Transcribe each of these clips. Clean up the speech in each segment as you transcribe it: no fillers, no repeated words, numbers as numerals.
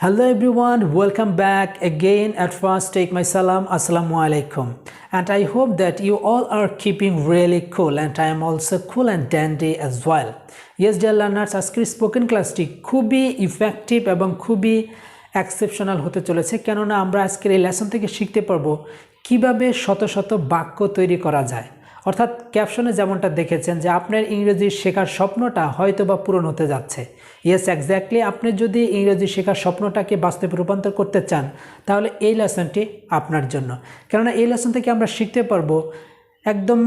Hello everyone, welcome back again. At first, take my salam, assalamu alaikum. And I hope that you all are keeping really cool, and I am also cool and dandy as well. Yes, dear learners, আজকের spoken ক্লাসটি খুবই effective এবং খুবই exceptional হতে চলেছে, কেননা আমরা আজকের এই লেসন থেকে শিখতে পারবো কিভাবে শত শত বাক্য তৈরি করা যায়। অর্থাৎ ক্যাপশনে যেমনটা দেখেছেন যে আপনার ইংরেজি শেখার স্বপ্নটা হয়তো বা পূরণ হতে যাচ্ছে। ইয়েস, এক্স্যাক্টলি, আপনি যদি ইংরেজি শেখার স্বপ্নটাকে বাস্তবে রূপান্তর করতে চান তাহলে এই লেসনটি আপনার জন্য, কেননা এই লেসন থেকে আমরা শিখতে পারবো একদম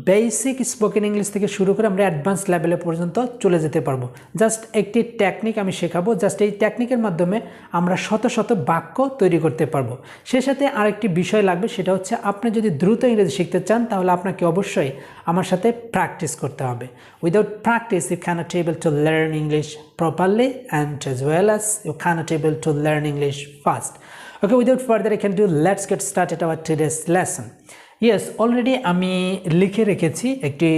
বেসিক স্পোকেন ইংলিশ থেকে শুরু করে আমরা অ্যাডভান্স লেভেলে পর্যন্ত চলে যেতে পারবো। জাস্ট একটি টেকনিক আমি শেখাবো, জাস্ট এই টেকনিকের মাধ্যমে আমরা শত শত বাক্য তৈরি করতে পারবো। সেই সাথে আরেকটি বিষয় লাগবে, সেটা হচ্ছে আপনি যদি দ্রুত ইংরেজি শিখতে চান তাহলে আপনাকে অবশ্যই আমার সাথে প্র্যাকটিস করতে হবে। Without practice you cannot able to learn English properly and as well as you cannot able to learn English fast. Okay, without further I can do, let's get started our today's lesson. Yes, already আমি লিখে রেখেছি একটি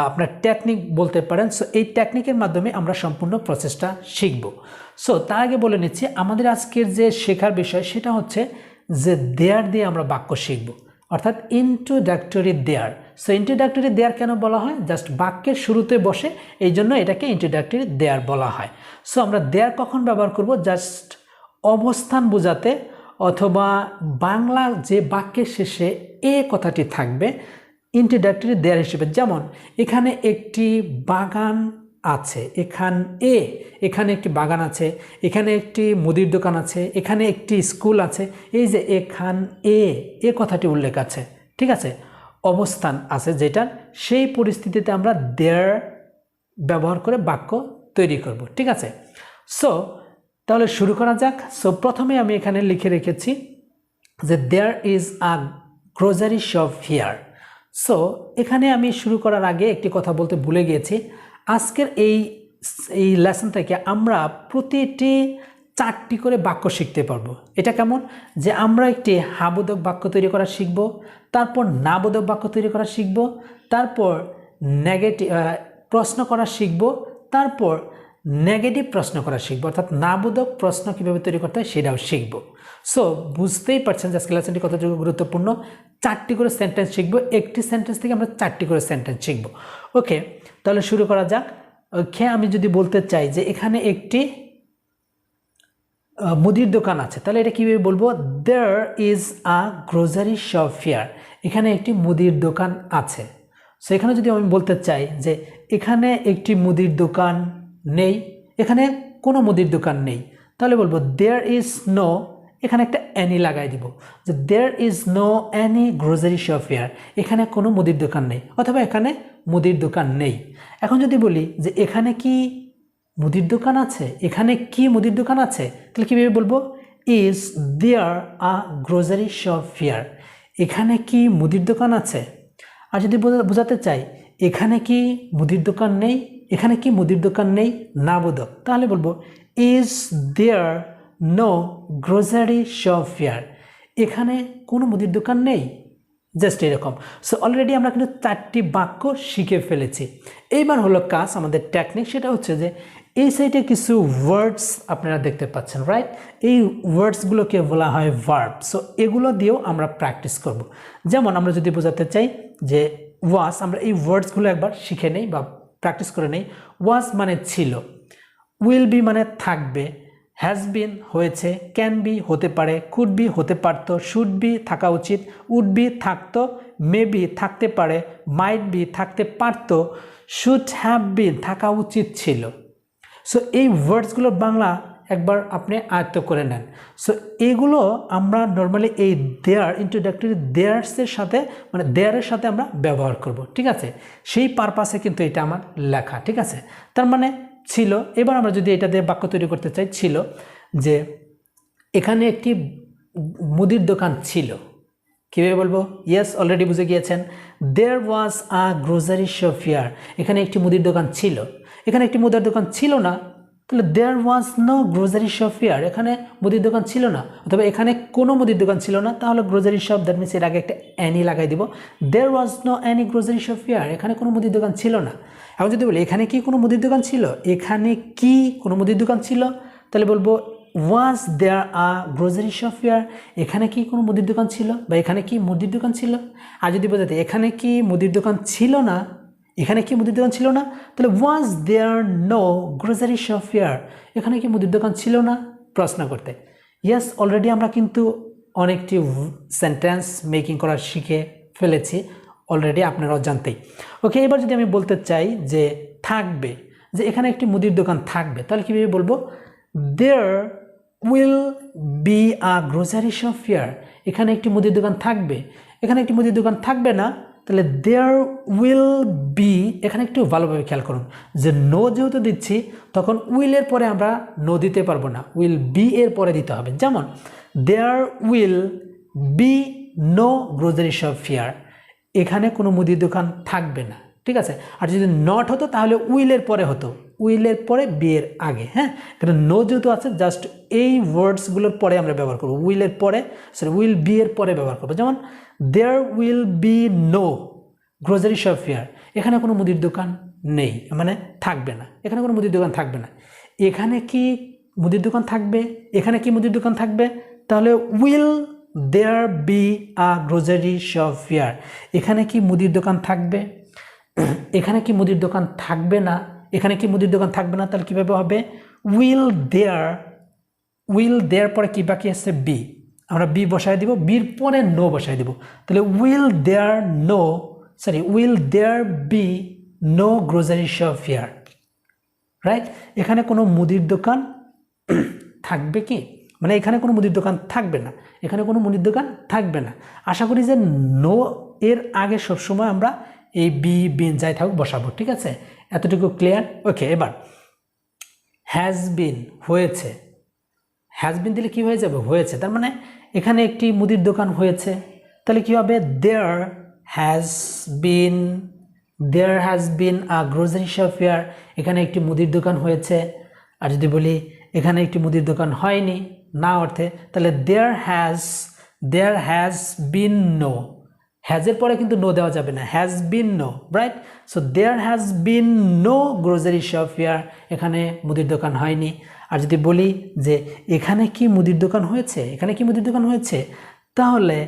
আপনার technique বলতে পারেন। So এই টেকনিকের মাধ্যমে আমরা সম্পূর্ণ প্রসেসটা শিখব। সো তার আগে বলে নিচ্ছি, আমাদের আজকের যে শেখার বিষয় সেটা হচ্ছে যে দেয়ার দিয়ে আমরা বাক্য শিখব, অর্থাৎ introductory there. So introductory there কেন বলা হয়? জাস্ট বাক্যের শুরুতে বসে, এই জন্য এটাকে ইন্ট্রোডাক্টরি দেয়ার বলা হয়। সো আমরা দেয়ার কখন ব্যবহার করব? জাস্ট অবস্থান বোঝাতে, অথবা বাংলা যে বাক্যের শেষে এ কথাটি থাকবে ইন্ট্রোডাক্টরি দেয়ার হিসেবে। যেমন এখানে একটি বাগান আছে, এখানে একটি বাগান আছে, এখানে একটি মুদির দোকান আছে, এখানে একটি স্কুল আছে। এই যে এখান এ কথাটি উল্লেখ আছে, ঠিক আছে, অবস্থান আছে যেটার, সেই পরিস্থিতিতে আমরা দেয়ার ব্যবহার করে বাক্য তৈরি করব, ঠিক আছে। সো তাহলে শুরু করা যাক। সো প্রথমে আমি এখানে লিখে রেখেছি যে there is a grocery shop here. So এখানে আমি শুরু করার আগে একটি কথা বলতে ভুলে গিয়েছি। আজকের এই লেসন থেকে আমরা প্রতিটি 4টি করে বাক্য শিখতে পারবো। এটা কেমন? যে আমরা একটি হাবোধক বাক্য তৈরি করা শিখব, তারপর নাবোধক বাক্য তৈরি করা শিখব, তারপর নেগেটিভ প্রশ্ন করা শিখব, তারপর নেগেটিভ প্রশ্ন করা শিখবো, অর্থাৎ নাবোধক প্রশ্ন কীভাবে তৈরি করতে হয় সেটাও শিখবো। সো বুঝতেই পারছেন যে আজকে লেসনটি কতটুকু গুরুত্বপূর্ণ। 4টি করে সেন্টেন্স শিখবো, একটি সেন্টেন্স থেকে আমরা 4টি করে সেন্টেন্স শিখবো। ওকে, তাহলে শুরু করা যাক। ওকে, আমি যদি বলতে চাই যে এখানে একটি মুদির দোকান আছে, তাহলে এটা কীভাবে বলবো? There is a grocery shop here. এখানে একটি মুদির দোকান আছে। সো এখানে যদি আমি বলতে চাই যে এখানে একটি মুদির দোকান নেই, এখানে কোনো মুদির দোকান নেই, তাহলে বলবো দেয়ার ইজ নো, এখানে একটা অ্যানি লাগাই দিব, যে there is no any grocery shop here. এখানে কোনো মুদির দোকান নেই, অথবা এখানে মুদির দোকান নেই। এখন যদি বলি যে এখানে কি মুদির দোকান আছে, এখানে কি মুদির দোকান আছে, তাহলে কীভাবে বলবো? Is there a grocery shop here. এখানে কি মুদির দোকান আছে? আর যদি বোঝাতে চাই এখানে কি মুদির দোকান নেই, এখানে কি মুদির দোকান নেই, নাবোধক, তাহলে বলবো is there no grocery shop here. এখানে কোনো মুদির দোকান নেই, জাস্ট এরকম। সো অলরেডি আমরা কিন্তু 4টি বাক্য শিখে ফেলেছি। এইবার হলো কাজ, আমাদের টেকনিক, সেটা হচ্ছে যে এই সাইডে কিছু ওয়ার্ডস আপনারা দেখতে পাচ্ছেন, রাইট? এই ওয়ার্ডসগুলোকে বলা হয় ভার্ব। সো এগুলো দিয়েও আমরা প্র্যাকটিস করব। যেমন আমরা যদি বোঝাতে চাই যে ওয়াজ, আমরা এই ওয়ার্ডসগুলো একবার শিখে নেই বা প্র্যাকটিস করে নেই। ওয়াজ মানে ছিল, উইল বি মানে থাকবে, হ্যাজ বিন হয়েছে, ক্যান বি হতে পারে, কুড বি হতে পারতো, শুড বি থাকা উচিত, উড বি থাকতো, মে বি থাকতে পারে, মাইট বি থাকতে পারতো, শুড হ্যাভ বিন থাকা উচিত ছিল। সো এই ওয়ার্ডসগুলো বাংলা একবার আপনি আয়ত্ত করে নেন। সো এগুলো আমরা নর্মালি এই দেয়ার ইন্ট্রোডাক্টরি দেয়ার্সের সাথে, মানে দেয়ারের সাথে আমরা ব্যবহার করব, ঠিক আছে? সেই পারপাসে কিন্তু এটা আমার লেখা, ঠিক আছে? তার মানে ছিল। এবার আমরা যদি এটা দিয়ে বাক্য তৈরি করতে চাই, ছিল যে এখানে একটি মুদির দোকান ছিল, কীভাবে বলবো? ইয়েস, অলরেডি বুঝে গিয়েছেন। দেয়ার ওয়াজ আ গ্রোসারি শপ হিয়ার। এখানে একটি মুদির দোকান ছিল, এখানে একটি মুদির দোকান ছিল না, তাহলে there was no grocery shop here. এখানে মুদির দোকান ছিল না, অথবা এখানে কোনো মুদির দোকান ছিল না, তাহলে গ্রোসারি শপ, দ্যাট মিনস এর আগে একটা অ্যানি লাগাই দিব। There was no any grocery shop here. এখানে কোনো মুদির দোকান ছিল না। এখন যদি বলি এখানে কি কোনো মুদির দোকান ছিল, এখানে কি কোনো মুদির দোকান ছিল, তাহলে বলবো ওয়াজ দেয়ার আ গ্রোসারি শপ হিয়ার, এখানে কি কোনো মুদির দোকান ছিল, বা এখানে কি মুদির দোকান ছিল। আর যদি বোঝাতে এখানে কি মুদির দোকান ছিল না, এখানে কি মুদির দোকান ছিল না, তাহলে was there no grocery shop here, এখানে কি মুদির দোকান ছিল না, প্রশ্ন করতে। ইয়েস, অলরেডি আমরা কিন্তু অনেকটি সেন্টেন্স মেকিং করা শিখে ফেলেছি অলরেডি, আপনারাও জানতেই। ওকে, এবার যদি আমি বলতে চাই যে থাকবে, যে এখানে একটি মুদির দোকান থাকবে, তাহলে কীভাবে বলবো, there will be a grocery shop here, এখানে একটি মুদির দোকান থাকবে। এখানে একটি মুদির দোকান থাকবে না, তাহলে দেয়ার উইল বি, এখানে একটু ভালোভাবে খেয়াল করুন যে নো যেহেতু দিচ্ছি তখন উইলের পরে আমরা নো দিতে পারবো না, উইল বি এর পরে দিতে হবে। যেমন there will be no grocery shop here, এখানে কোনো মুদির দোকান থাকবে না, ঠিক আছে। আর যদি নট হতো তাহলে উইলের পরে হতো, উইলের পরে বি এর আগে। হ্যাঁ, কারণ নো যেহেতু আছে জাস্ট এই ওয়ার্ডসগুলোর পরে আমরা ব্যবহার করবো, উইলের পরে, সরি উইল বি এর পরে ব্যবহার করবো। যেমন there will be no grocery shop here, এখানে কোনো মুদির দোকান নেই, মানে থাকবে না, এখানে কোনো মুদির দোকান থাকবে না। এখানে কি মুদির দোকান থাকবে, এখানে কি মুদির দোকান থাকবে, তাহলে will there be a grocery shop here, এখানে কি মুদির দোকান থাকবে, এখানে কি মুদির দোকান থাকবে না, এখানে কি মুদির দোকান থাকবে না, তাহলে কীভাবে হবে, উইল দেয়ার পরে কি বাকি আছে, বি, আমরা বি বসায় দিব, বির পরে নো বসায় দিব, তাহলে will there be no grocery shop here, right. এখানে কোনো মুদির দোকান থাকবে কি, মানে এখানে কোনো মুদির দোকান থাকবে না, এখানে কোনো মুদির দোকান থাকবে না। আশা করি যে নো এর আগে সবসময় আমরা এই বি বিন যাই থাকুক বসাবো, ঠিক আছে, এতটুকু ক্লিয়ার। ওকে, এবার হ্যাজ বিন, হয়েছে, হ্যাজ বিন দিলে কি হয়ে যাবে, হয়েছে, তার মানে এখানে একটি মুদির দোকান হয়েছে, তাহলে কি হবে, there has been a grocery shop here, এখানে একটি মুদির দোকান হয়েছে। আর যদি বলি এখানে একটি মুদির দোকান হয়নি, না অর্থে, তাহলে দেয়ার হ্যাজ বিন নো, হ্যাজের পরে কিন্তু নো দেওয়া যাবে না, has been no, right. So there has been no grocery shop here, এখানে মুদির দোকান হয়নি। আর যদি বলি যে এখানে কি মুদির দোকান হয়েছে, এখানে কি মুদির দোকান হয়েছে, তাহলে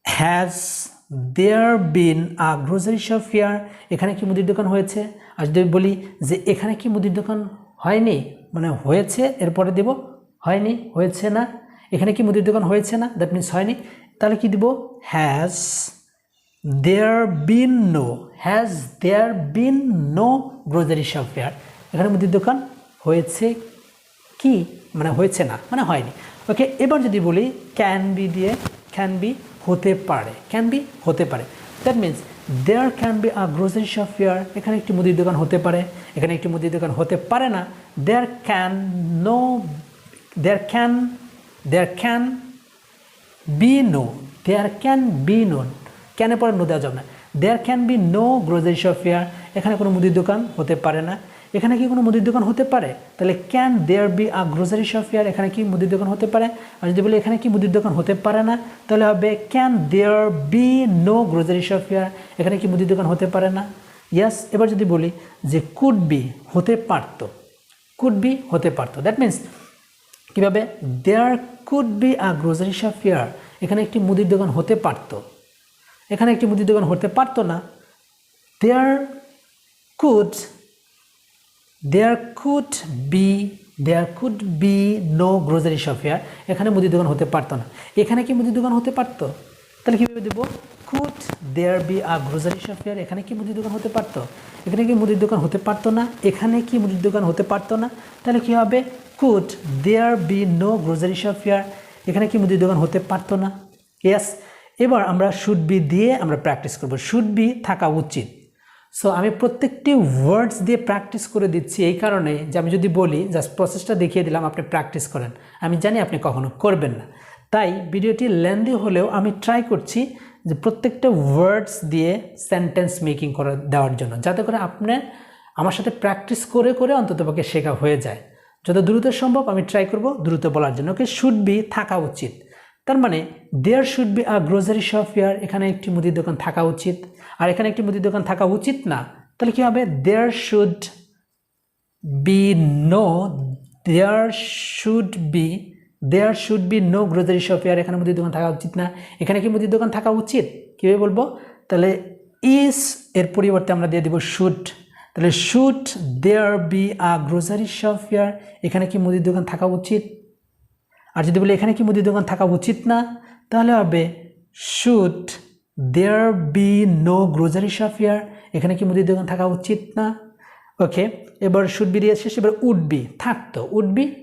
has there been a grocery shop here, এখানে কি মুদির দোকান হয়েছে। আর যদি বলি যে এখানে কি মুদির দোকান হয়নি, মানে হয়েছে এরপরে দেব হয়নি, হয়েছে না, এখানে কি মুদির দোকান হয়েছে না, দ্যাট মিনস হয়নি, তাহলে কি দিব, has there been no grocery shop here, এখানে মুদির দোকান হয়েছে কি, মানে হয়েছে না, মানে হয়নি। ওকে, এবার যদি বলি ক্যান বি দিয়ে, ক্যান বি হতে পারে, that means there can be a grocery shop here, এখানে একটি মুদির দোকান হতে পারে, এখানে একটি মুদির দোকান হতে পারে না। দেয়ার ক্যান বি নো, ক্যানের পরে নো দেওয়া যাবে না, there can be no grocery shop here, এখানে কোনো মুদির দোকান হতে পারে না। এখানে কি কোনো মুদির দোকান হতে পারে, তাহলে can there be a grocery shop here, এখানে কি মুদির দোকান হতে পারে। আর যদি বলি এখানে কি মুদির দোকান হতে পারে না, তাহলে হবে can there be no grocery shop here, এখানে কি মুদির দোকান হতে পারে না। ইয়াস, এবার যদি বলি যে কুড বি হতে পারতো, দ্যাট মিনস কীভাবে, there could be a grocery shop here, এখানে একটি মুদির দোকান হতে পারতো, এখানে একটি মুদির দোকান হতে পারতো না। There could be no grocery shop here, এখানে মুদির দোকান হতে পারতো না, এখানে কি মুদির দোকান হতে পারতো, তাহলে কীভাবে দেবো, could there be a grocery shop here, এখানে কি মুদির দোকান হতে পারতো, এখানে কি মুদির দোকান হতে পারতো না, এখানে কি মুদির দোকান হতে পারতো না, তাহলে কী হবে, could there be no grocery shop here, এখানে কি মুদির দোকান হতে পারতো না। ইয়েস, এবার আমরা শুড বি দিয়ে আমরা প্র্যাকটিস করব, শুড বি থাকা উচিত। সো আমি প্রত্যেকটি ওয়ার্ডস দিয়ে প্র্যাকটিস করে দিচ্ছি এই কারণে যে আমি যদি বলি জাস্ট প্রসেসটা দেখিয়ে দিলাম, আপনি প্র্যাকটিস করেন, আমি জানি আপনি কখনো করবেন না, তাই ভিডিওটি লেন্দি হলেও আমি ট্রাই করছি যে প্রত্যেকটা ওয়ার্ডস দিয়ে সেন্টেন্স মেকিং করে দেওয়ার জন্য, যাতে করে আপনি আমার সাথে প্র্যাকটিস করে করে অন্ততপক্ষে শেখা হয়ে যায়। যত দ্রুত সম্ভব আমি ট্রাই করব দ্রুত বলার জন্য। ওকে, শুড বি থাকা উচিত, তার মানে there should be a grocery shop here, এখানে একটি মুদির দোকান থাকা উচিত। আর এখানে একটি মুদির দোকান থাকা উচিত না, তাহলে কী হবে, there should be no there should be no grocery shop here, এখানে মুদির দোকান থাকা উচিত না। এখানে কি মুদির দোকান থাকা উচিত? কীভাবে বলবো? তাহলে ইজ এর পরিবর্তে আমরা দিয়ে দেব শুড। তাহলে should there be a grocery shop here, এখানে কি মুদির দোকান থাকা উচিত? আর যদি বলি এখানে কি মুদির দোকান থাকা উচিত না, তাহলে হবে should there be no grocery shop here, এখানে কি মুদির দোকান থাকা উচিত না। ওকে, এবার শুড বি দিয়ে শেষ, এবার উড বি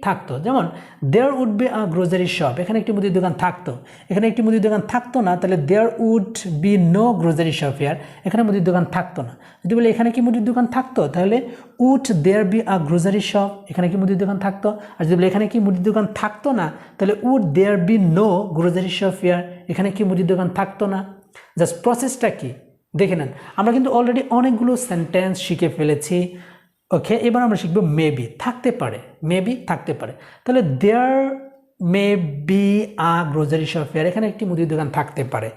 থাকতো, যেমন there would be a grocery shop, এখানে একটি মুদির দোকান থাকতো, এখানে একটি মুদির দোকান থাকতো না, তাহলে there would be no grocery shop here, এখানে মুদির দোকান থাকতো না। যদি বলি এখানে কি মুদির দোকান থাকতো, তাহলে would there be a grocery shop, এখানে কি মুদির দোকান থাকতো। আর যদি বলি এখানে কি মুদির দোকান থাকতো না, তাহলে would there be no grocery shop here, এখানে কি মুদির দোকান থাকতো না। জাস্ট প্রসেসটা কি দেখে নেন। আমরা কিন্তু অলরেডি অনেকগুলো সেন্টেন্স শিখে ফেলেছি। ওকে, এবার আমরা শিখবো মেবি, থাকতে পারে। তাহলে there may be a grocery shop here, এখানে একটি মুদির দোকান থাকতে পারে,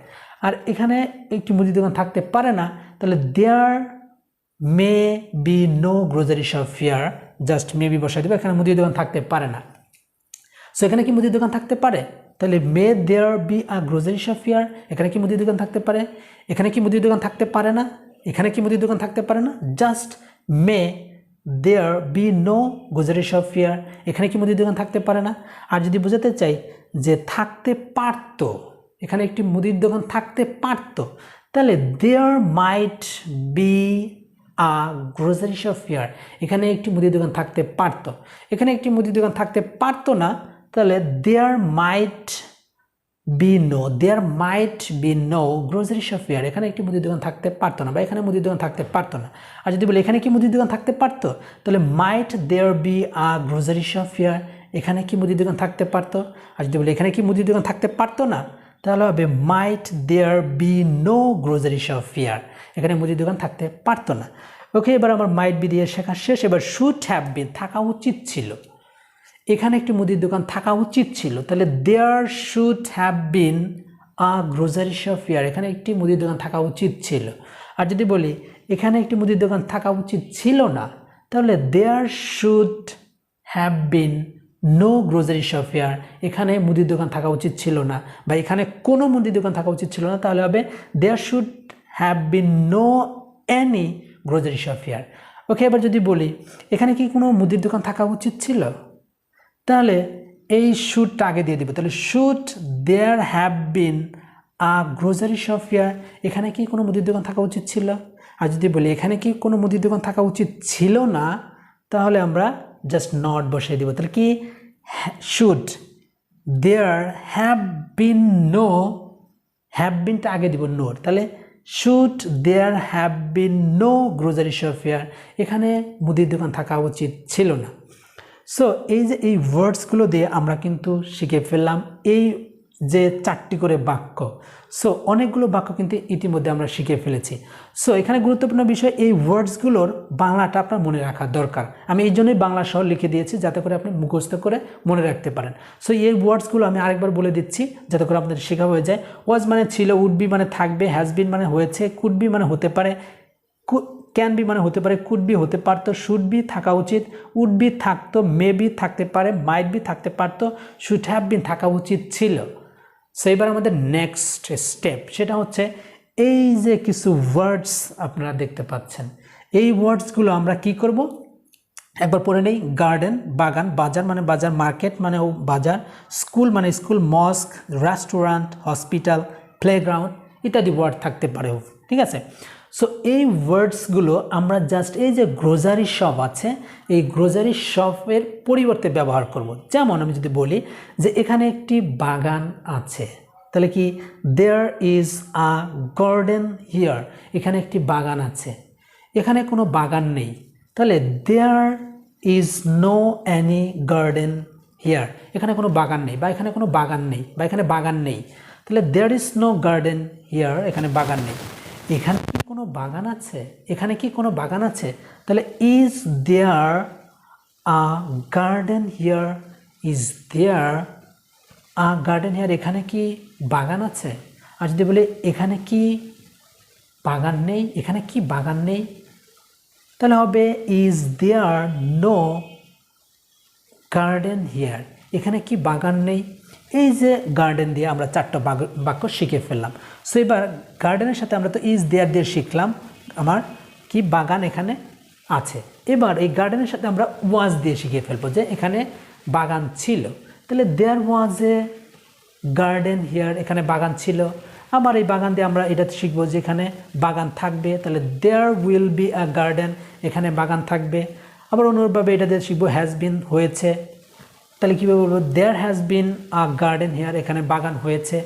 আর এখানে একটি মুদির দোকান থাকতে পারে না, তাহলে there may be no grocery shop here, just may be বসাই দেবো, এখানে মুদির দোকান থাকতে পারে না। সো এখানে কি মুদির দোকান থাকতে পারে, তাহলে may there be a grocery shop here, এখানে কি মুদির দোকান থাকতে পারে, এখানে কি মুদির দোকান থাকতে পারে না, এখানে কি মুদির দোকান থাকতে পারে না, just may there be no grocery shop here, এখানে কি মুদির দোকান থাকতে পারে না। আর যদি বোঝাতে চাই যে থাকতে পারতো, এখানে একটি মুদির দোকান থাকতে পারতো, তাহলে there might be a grocery shop here, এখানে একটি মুদির দোকান থাকতে পারতো, এখানে একটি মুদির দোকান থাকতে পারতো না, তাহলে there might be no grocery shop here, এখানে একটি মুদির দোকান থাকতে পারতো না, বা এখানে মুদির দোকান থাকতে পারতো না। আর যদি বলি এখানে কি মুদির দোকান থাকতে পারতো, তাহলে might there be a grocery shop here, এখানে কি মুদির দোকান থাকতে পারতো। আর যদি বলি এখানে কি মুদির দোকান থাকতে পারতো না, তাহলে হবে might there be no grocery shop here, এখানে মুদির দোকান থাকতে পারতো না। ওকে, এবার আমার মাইট বি দিয়ে শেখা শেষ। এবার শুড হ্যাভ বিন, থাকা উচিত ছিল, এখানে একটি মুদির দোকান থাকা উচিত ছিল, তাহলে there should have been a grocery shop here, এখানে একটি মুদির দোকান থাকা উচিত ছিল। আর যদি বলি এখানে একটি মুদির দোকান থাকা উচিত ছিল না, তাহলে there should have been no grocery shop here, এখানে মুদির দোকান থাকা উচিত ছিল না, বা এখানে কোনো মুদির দোকান থাকা উচিত ছিল না, তাহলে হবে there should have been no any grocery shop here. Okay, এবার যদি বলি এখানে কি কোনো মুদির দোকান থাকা উচিত ছিল, তাহলে এই শুডটা আগে দিয়ে দিব, তাহলে should there have been a grocery shop here, এখানে কি কোনো মুদির দোকান থাকা উচিত ছিল। আর যদি বলি এখানে কি কোনো মুদির দোকান থাকা উচিত ছিল না, তাহলে আমরা জাস্ট নট বসিয়ে দিব, তাহলে কি should there have been no, have বিনটা আগে দিব নোর, তাহলে should there have been no grocery shop here, এখানে মুদির দোকান থাকা উচিত ছিল না। সো এই যে এই ওয়ার্ডসগুলো দিয়ে আমরা কিন্তু শিখে ফেললাম এই যে 4টি করে বাক্য। সো অনেকগুলো বাক্য কিন্তু ইতিমধ্যে আমরা শিখে ফেলেছি। সো এখানে গুরুত্বপূর্ণ বিষয় এই ওয়ার্ডসগুলোর বাংলাটা আপনার মনে রাখা দরকার। আমি এই জন্যই বাংলা সহ লিখে দিয়েছি, যাতে করে আপনি মুখস্থ করে মনে রাখতে পারেন। সো এই ওয়ার্ডসগুলো আমি আরেকবার বলে দিচ্ছি, যাতে করে আপনাদের শেখা হয়ে যায়। ওয়াজ মানে ছিল, উড বি মানে থাকবে, হ্যাজ বিন মানে হয়েছে, কুড বি মানে হতে পারে, ক্যান বি মানে হতে পারে, কুড বি হতে পারতো, শুড বি থাকা উচিত, উড বি থাকতো, মে বি থাকতে পারে, মাইট বি থাকতে পারতো, শুড হ্যাভ বিন থাকা উচিত ছিল। সো এবার আমাদের নেক্সট স্টেপ, সেটা হচ্ছে এই যে কিছু ওয়ার্ডস আপনারা দেখতে পাচ্ছেন, এই ওয়ার্ডসগুলো আমরা কি করব একবার পড়ে নেই। গার্ডেন বাগান, বাজার মানে বাজার, মার্কেট মানে বাজার, স্কুল মানে স্কুল, মস্ক, রেস্টুরেন্ট, হসপিটাল, প্লেগ্রাউন্ড ইত্যাদি ওয়ার্ড থাকতে পারে, ঠিক আছে। সো এই ওয়ার্ডসগুলো আমরা জাস্ট এই যে গ্রোসারি শপ আছে, এই গ্রোসারি শপের পরিবর্তে ব্যবহার করব। যেমন আমি যদি বলি যে এখানে একটি বাগান আছে, তাহলে কি there is a garden here, এখানে একটি বাগান আছে, এখানে কোনো বাগান নেই, তাহলে there is no any garden here, এখানে কোনো বাগান নেই, বা এখানে কোনো বাগান নেই, বা এখানে বাগান নেই, তাহলে there is no garden here, এখানে বাগান নেই। এখানে কি কোনো বাগান আছে, এখানে কি কোনো বাগান আছে, তাহলে is there a garden here, is there a garden here, এখানে কি বাগান আছে। আর যদি বলি এখানে কি বাগান নেই, এখানে কি বাগান নেই, তাহলে হবে is there no garden here, এখানে কি বাগান নেই? এই যে গার্ডেন দিয়ে আমরা 4টা বাক্য শিখে ফেললাম। সো এবার গার্ডেনের সাথে আমরা তো ইজ দেয়ার দিয়ে শিখলাম, আমার কি বাগান এখানে আছে। এবার এই গার্ডেনের সাথে আমরা ওয়াজ দিয়ে শিখে ফেলবো যে এখানে বাগান ছিল। তাহলে there was a garden here, এখানে বাগান ছিল। আবার এই বাগান দিয়ে আমরা এটা শিখবো যে এখানে বাগান থাকবে, তাহলে there will be a garden, এখানে বাগান থাকবে। আবার অনুরূপভাবে এটা দিয়ে শিখবো হ্যাজ বিন, হয়েছে। তাহলে কীভাবে বলবো? There has been a garden here, এখানে বাগান হয়েছে।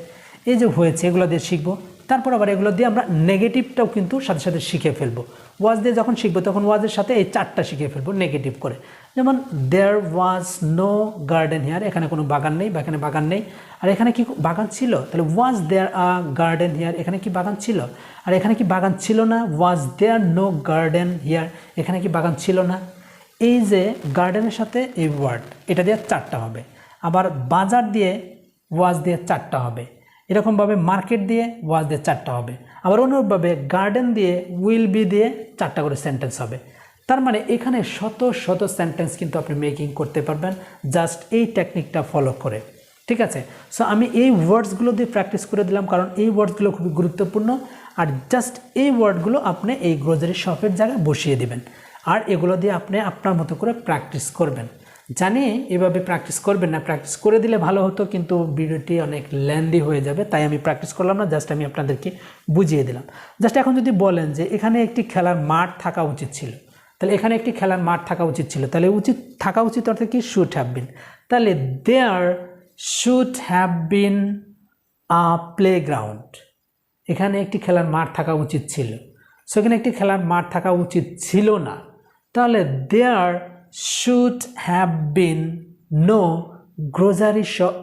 এই যে হয়েছে এগুলো দিয়ে শিখবো। তারপর আবার এগুলো দিয়ে আমরা নেগেটিভটাও কিন্তু সাথে সাথে শিখে ফেলবো। ওয়াজ দিয়ে যখন শিখবো তখন ওয়াজের সাথে এই 4টা শিখে ফেলবো নেগেটিভ করে। যেমন দেয়ার ওয়াজ নো গার্ডেন হিয়ার, এখানে কোনো বাগান নেই বা এখানে বাগান নেই। আর এখানে কি বাগান ছিল? তাহলে was there a garden here, এখানে কি বাগান ছিল? আর এখানে কি বাগান ছিল না? ওয়াজ দেয়ার নো গার্ডেন হিয়ার, এখানে কি বাগান ছিল না? এই যে গার্ডেনের সাথে এই ওয়ার্ড, এটা দিয়ে 4টা হবে। আবার বাজার দিয়ে ওয়াজ দিয়ে 4টা হবে। এরকমভাবে মার্কেট দিয়ে ওয়াজ দিয়ে 4টা হবে। আবার অনুরূপভাবে গার্ডেন দিয়ে উইল বি দিয়ে 4টা করে সেন্টেন্স হবে। তার মানে এখানে শত শত সেন্টেন্স কিন্তু আপনি মেকিং করতে পারবেন জাস্ট এই টেকনিকটা ফলো করে। ঠিক আছে? সো আমি এই ওয়ার্ডসগুলো দিয়ে প্র্যাকটিস করে দিলাম, কারণ এই ওয়ার্ডসগুলো খুবই গুরুত্বপূর্ণ। আর জাস্ট এই ওয়ার্ডগুলো আপনি এই গ্রোসারি শপের জায়গায় বসিয়ে দিবেন, আর এগুলো দিয়ে আপনি আপনার মতো করে প্র্যাকটিস করবেন। জানি এভাবে প্র্যাকটিস করবেন না, প্র্যাকটিস করে দিলে ভালো হতো, কিন্তু ভিডিওটি অনেক লেন্দি হয়ে যাবে, তাই আমি প্র্যাকটিস করলাম না, জাস্ট আমি আপনাদেরকে বুঝিয়ে দিলাম। জাস্ট এখন যদি বলেন যে এখানে একটি খেলার মাঠ থাকা উচিত ছিল, তাহলে এখানে একটি খেলার মাঠ থাকা উচিত ছিল, তাহলে উচিত থাকা উচিত অর্থাৎ কি? Should have been. তাহলে there should have been a playground, এখানে একটি খেলার মাঠ থাকা উচিত ছিল। সো এখানে একটি খেলার মাঠ থাকা উচিত ছিল না, তাহলে there should have been no grocery shop,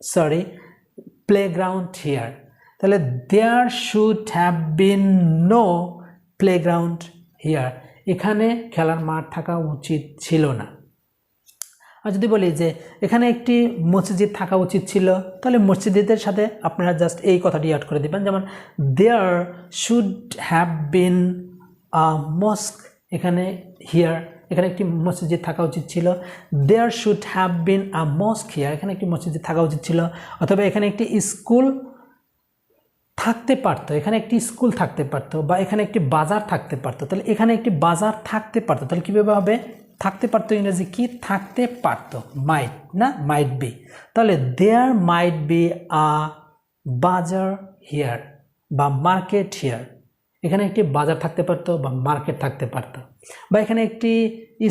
sorry, playground here. তাহলে there should have been no playground here, এখানে খেলার মাঠ থাকা উচিত ছিল না। আর যদি বলি যে এখানে একটি মসজিদ থাকা উচিত ছিল, তাহলে মসজিদের সাথে আপনারা জাস্ট এই কথাটি অ্যাড করে দেবেন। যেমন দেয়ার শুড হ্যাভ বিন আ মস্ক, এখানে হিয়ার, এখানে একটি মসজিদ থাকা উচিত ছিল। There should have been a mosque here, এখানে একটি মসজিদ থাকা উচিত ছিল। অথবা এখানে একটি স্কুল থাকতে পারতো, এখানে একটি স্কুল থাকতে পারতো, বা এখানে একটি বাজার থাকতে পারতো। তাহলে এখানে একটি বাজার থাকতে পারতো, তাহলে কীভাবে হবে? থাকতে পারতো ইংরেজি কি? থাকতে পারতো, মাইট না, মাইট বি। তাহলে দেয়ার মাইট বি আ বাজার হিয়ার বা মার্কেট হিয়ার, এখানে একটি বাজার থাকতে পারতো বা মার্কেট থাকতে পারতো, বা এখানে একটি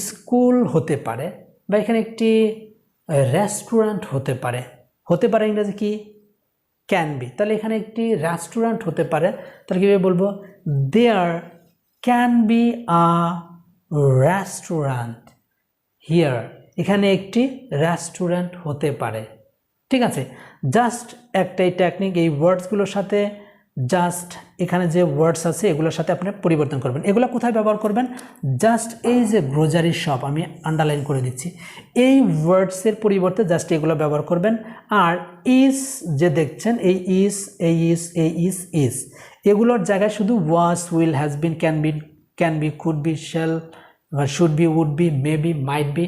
স্কুল হতে পারে, বা এখানে একটি রেস্টুরেন্ট হতে পারে। হতে পারে ইংরেজি কি? Can be. তাহলে এখানে একটি রেস্টুরেন্ট হতে পারে, তাহলে কীভাবে বলবো? There can be a restaurant here, এখানে একটি রেস্টুরেন্ট হতে পারে। ঠিক আছে? জাস্ট একটাই টেকনিক, এই ওয়ার্ডসগুলোর সাথে জাস্ট এখানে যে ওয়ার্ডস আছে এগুলোর সাথে আপনি পরিবর্তন করবেন। এগুলো কোথায় ব্যবহার করবেন? জাস্ট এই যে গ্রোসারি শপ, আমি আন্ডারলাইন করে দিচ্ছি, এই ওয়ার্ডসের পরিবর্তে জাস্ট এগুলো ব্যবহার করবেন। আর ইজ যে দেখছেন, এই ইজ, এই ইজ, এই ইজ, এগুলোর জায়গায় শুধু was, will, has been, can be, could be, shall, should be, would be, may be, might be,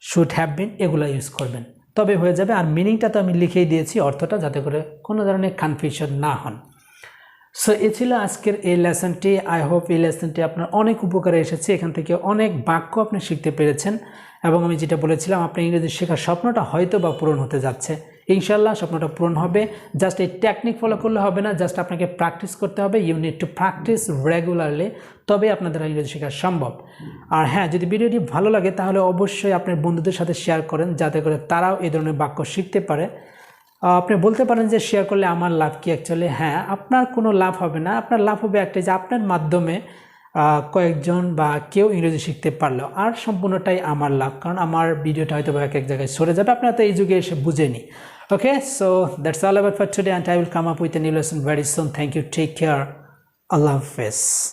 should have been, এগুলো ইউজ করবেন, তবে হয়ে যাবে। আর মিনিংটা তো আমি লিখেই দিয়েছি, অর্থটা, যাতে করে কোনো ধরনের কনফিউশন না হন। সো এ ছিল আজকের এই লেসনটি। আই হোপ এই লেসনটি আপনার অনেক উপকারে এসেছে, এখান থেকে অনেক বাক্য আপনি শিখতে পেরেছেন, এবং আমি যেটা বলেছিলাম আপনার ইংরেজি শেখার স্বপ্নটা হয়তো বা পূরণ হতে যাচ্ছে। ইনশাল্লাহ স্বপ্নটা পূরণ হবে। জাস্ট এই টেকনিক ফলো করলে হবে না, জাস্ট আপনাকে প্র্যাকটিস করতে হবে। You need to practice regularly, তবে আপনাদের ইংরেজি শেখা সম্ভব। আর হ্যাঁ, যদি ভিডিওটি ভালো লাগে তাহলে অবশ্যই আপনার বন্ধুদের সাথে শেয়ার করেন, যাতে করে তারাও এই ধরনের বাক্য শিখতে পারে। আপনি বলতে পারেন যে শেয়ার করলে আমার লাভ কি? অ্যাকচুয়ালি হ্যাঁ, আপনার কোনো লাভ হবে না, আপনার লাভ হবে একটাই, যে আপনার মাধ্যমে কয়েকজন বা কেউ ইংরেজি শিখতে পারলো, আর সম্পূর্ণটাই আমার লাভ, কারণ আমার ভিডিওটা হয়তো এক এক জায়গায় সরে যাবে, আপনারা তো এই যুগে এসে বুঝেনি। Okay, so that's all about for today, and I will come up with a new lesson very soon. Thank you, take care, আল্লাহ হাফেজ।